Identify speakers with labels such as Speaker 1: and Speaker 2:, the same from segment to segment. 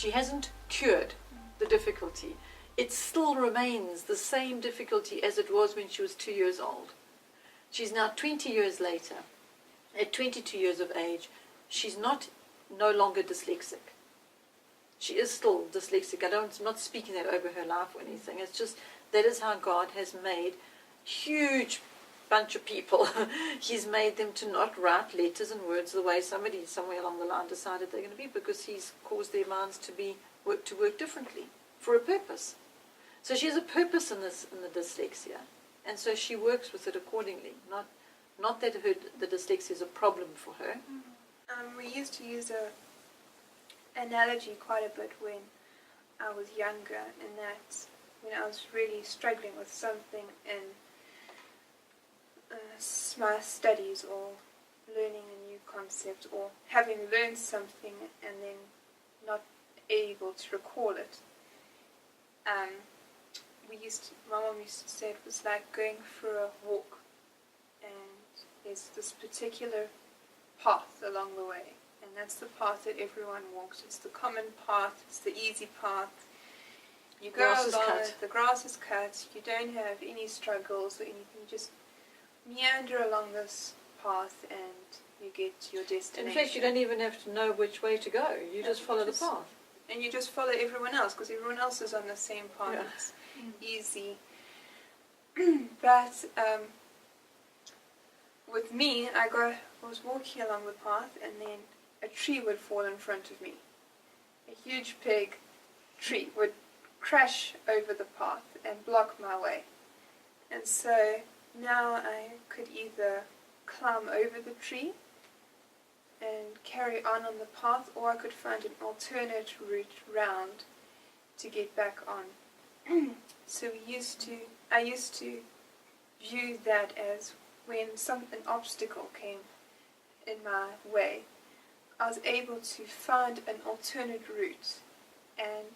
Speaker 1: She hasn't cured the difficulty. It still remains the same difficulty as it was when she was 2 years old. She's now 20 years later. At 22 years of age, she's no longer dyslexic. She is still dyslexic. I'm not speaking that over her life or anything. It's just that is how God has made huge bunch of people. He's made them to not write letters and words the way somebody somewhere along the line decided they're going to be, because He's caused their minds to work differently for a purpose. So she has a purpose in the dyslexia, and so she works with it accordingly. Not that the dyslexia is a problem for her.
Speaker 2: We used to use a analogy quite a bit when I was younger, in that when I was really struggling with something in my studies, or learning a new concept, or having learned something and then not able to recall it. My mom used to say it was like going for a walk, and there's this particular path along the way, and that's the path that everyone walks. It's the common path, it's the easy path. You go along it, the grass is cut, you don't have any struggles or anything, you just meander along this path and you get to your destination.
Speaker 1: In fact, you don't even have to know which way to go. You just follow the path.
Speaker 2: And you just follow everyone else, because everyone else is on the same path.
Speaker 1: Yeah.
Speaker 2: It's easy. But with me, I was walking along the path, and then a tree would fall in front of me. A huge big tree would crash over the path and block my way. And so now I could either climb over the tree and carry on the path, or I could find an alternate route round to get back on. So I used to view that as when an obstacle came in my way, I was able to find an alternate route. And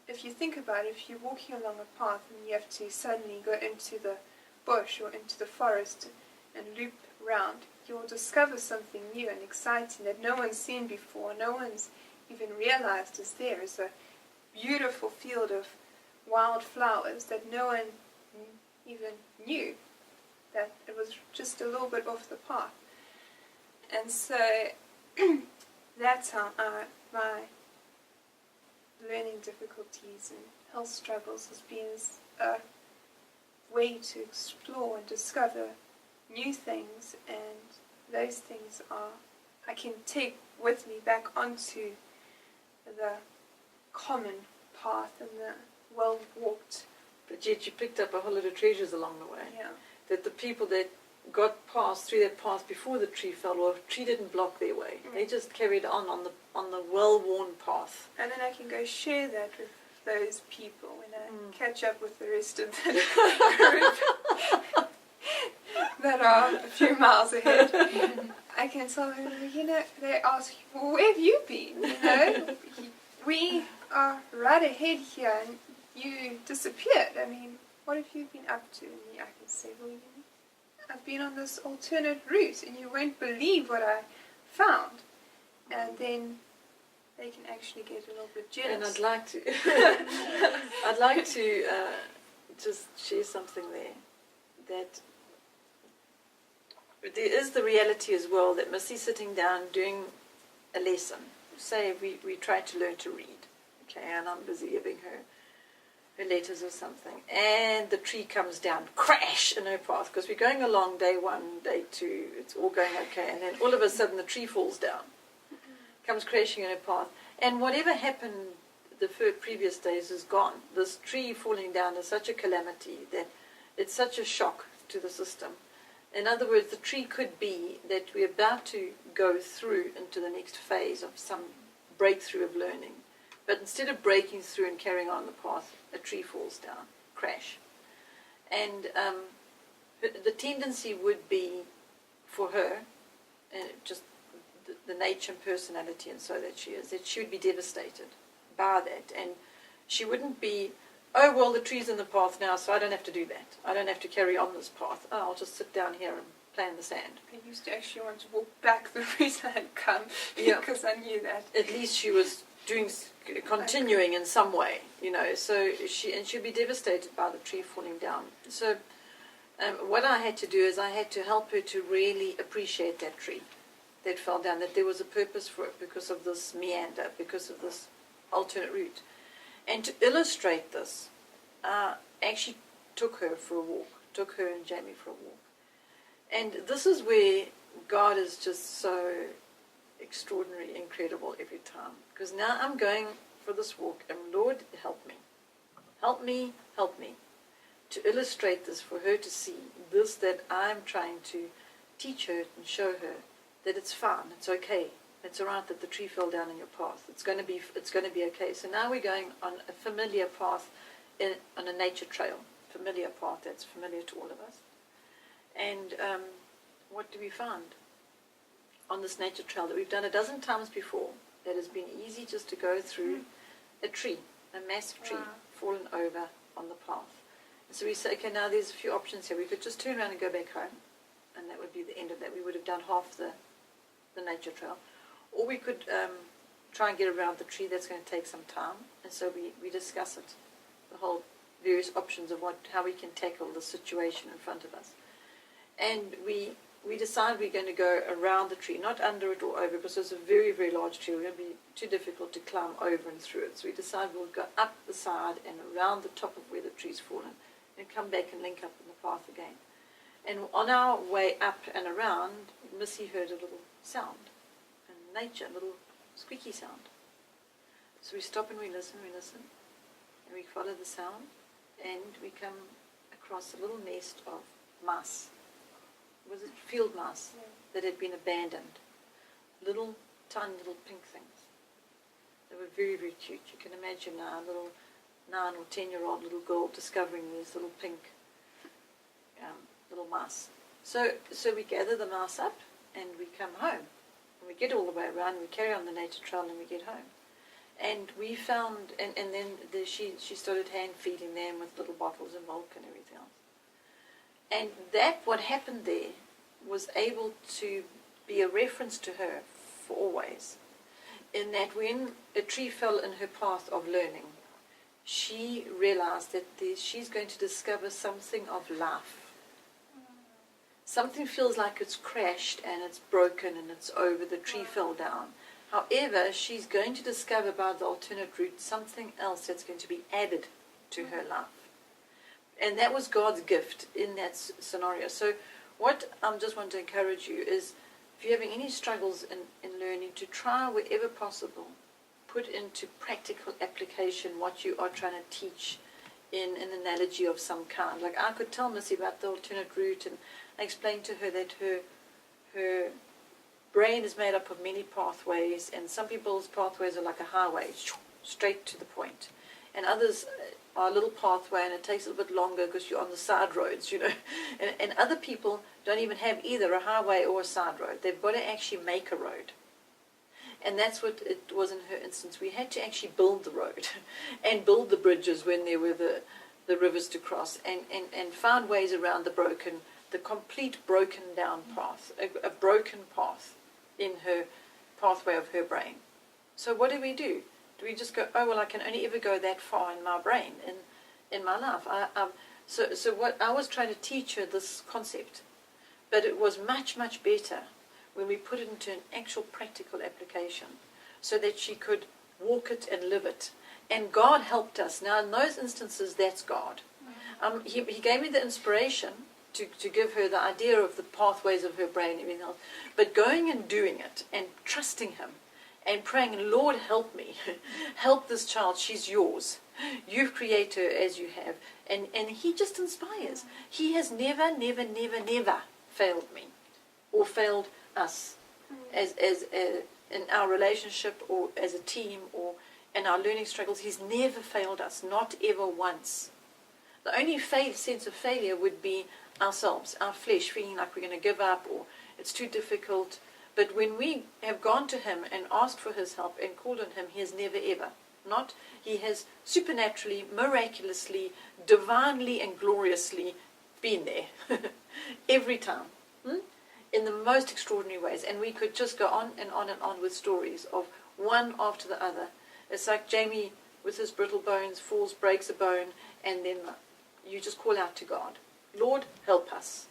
Speaker 2: if you think about it, if you're walking along a path and you have to suddenly go into the bush or into the forest and loop round, you'll discover something new and exciting that no one's seen before, no one's even realized is there. It's a beautiful field of wild flowers that no one even knew, that it was just a little bit off the path. And so that's how my learning difficulties and health struggles has been a way to explore and discover new things, and those things I can take with me back onto the common path and the well-walked.
Speaker 1: But yet you picked up a whole lot of treasures along the way.
Speaker 2: Yeah.
Speaker 1: That the people that got through that path before the tree fell, or the tree didn't block their way. They just carried on the well-worn path.
Speaker 2: And then I can go share that with those people when I catch up with the rest of the group that are a few miles ahead. I can tell them, they ask, well, where have you been? We are right ahead here and you disappeared. I mean, what have you been up to? And I can say, well, I've been on this alternate route and you won't believe what I found. And then they can actually get a little bit jealous.
Speaker 1: And I'd like to just share something there, that there is the reality as well that Missy's sitting down doing a lesson. Say we try to learn to read, okay, and I'm busy giving her letters or something, and the tree comes down, crash in her path, because we're going along day 1, day 2, it's all going okay, and then all of a sudden the tree falls down, comes crashing in her path, and whatever happened the previous days is gone. This tree falling down is such a calamity that it's such a shock to the system. In other words, the tree could be that we're about to go through into the next phase of some breakthrough of learning. But instead of breaking through and carrying on the path, a tree falls down, crash. And the tendency would be for her, just the nature and personality and so that she is, that she would be devastated by that. And she wouldn't be, oh, well, the tree's in the path now, so I don't have to do that. I don't have to carry on this path. Oh, I'll just sit down here and play in the sand.
Speaker 2: I used to actually want to walk back the route I had come, because I knew that.
Speaker 1: At least she was continuing in some way, so she'd be devastated by the tree falling down. So what I had to do is I had to help her to really appreciate that tree that fell down, that there was a purpose for it because of this meander, because of this alternate route. And to illustrate this, I actually took her and Jamie for a walk. And this is where God is just so extraordinary, incredible every time. Because now I'm going for this walk, and Lord, help me. Help me, help me. To illustrate this, for her to see this, that I'm trying to teach her and show her that it's fine, it's okay, it's all right that the tree fell down in your path. It's going to be okay. So now we're going on a familiar path, on a nature trail, familiar path that's familiar to all of us. And what do we find on this nature trail that we've done a dozen times before, that has been easy just to go through a tree, a massive tree, fallen over on the path. And so we say, okay, now there's a few options here. We could just turn around and go back home, and that would be the end of that. We would have done half the nature trail. Or we could try and get around the tree. That's going to take some time. And so we discuss it, the whole various options of how we can tackle the situation in front of us. And we decide we're going to go around the tree, not under it or over, because it's a very, very large tree. It's going to be too difficult to climb over and through it. So we decide we'll go up the side and around the top of where the tree's fallen, and come back and link up in the path again. And on our way up and around, Missy heard a little sound in nature, a little squeaky sound. So we stop and we listen, and we follow the sound, and we come across a little nest of mice. Was it field mice that had been abandoned? Little, tiny little pink things. They were very, very cute. You can imagine now a little 9 or 10-year-old little girl discovering these little pink little mice. So we gather the mice up and we come home. And we get all the way around, we carry on the nature trail and we get home. And we found, and then she started hand feeding them with little bottles of milk and everything else. And what happened there was able to be a reference to her for always. In that when a tree fell in her path of learning, she realized that she's going to discover something of life. Something feels like it's crashed and it's broken and it's over, the tree fell down. However, she's going to discover by the alternate route something else that's going to be added to her life. And that was God's gift in that scenario. So what I just want to encourage you is, if you're having any struggles in learning, to try wherever possible, put into practical application what you are trying to teach in an analogy of some kind. Like I could tell Missy about the alternate route, and I explained to her that her brain is made up of many pathways, and some people's pathways are like a highway, straight to the point. And others are a little pathway and it takes a little bit longer because you're on the side roads, And other people don't even have either a highway or a side road. They've got to actually make a road. And that's what it was in her instance. We had to actually build the road and build the bridges when there were the rivers to cross, and find ways around the complete broken down path, a broken path in her pathway of her brain. So what do? Do we just go, oh, well, I can only ever go that far in my brain, in my life? So what I was trying to teach her this concept, but it was much, much better when we put it into an actual practical application so that she could walk it and live it. And God helped us. Now, in those instances, that's God. He gave me the inspiration to give her the idea of the pathways of her brain and everything else, but going and doing it and trusting Him, and praying, Lord, help me. Help this child. She's yours. You've created her as you have. And He just inspires. He has never, never, never, never failed me or failed us as in our relationship or as a team or in our learning struggles. He's never failed us, not ever once. The only sense of failure would be ourselves, our flesh, feeling like we're going to give up or it's too difficult. But when we have gone to Him and asked for His help and called on Him, He has never ever. He has supernaturally, miraculously, divinely and gloriously been there. Every time. In the most extraordinary ways. And we could just go on and on and on with stories of one after the other. It's like Jamie with his brittle bones falls, breaks a bone, and then you just call out to God, Lord, help us.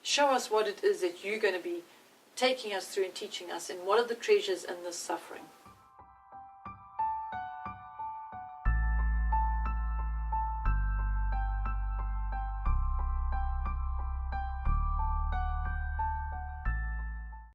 Speaker 1: Show us what it is that you're going to be taking us through and teaching us, and what are the treasures in this suffering.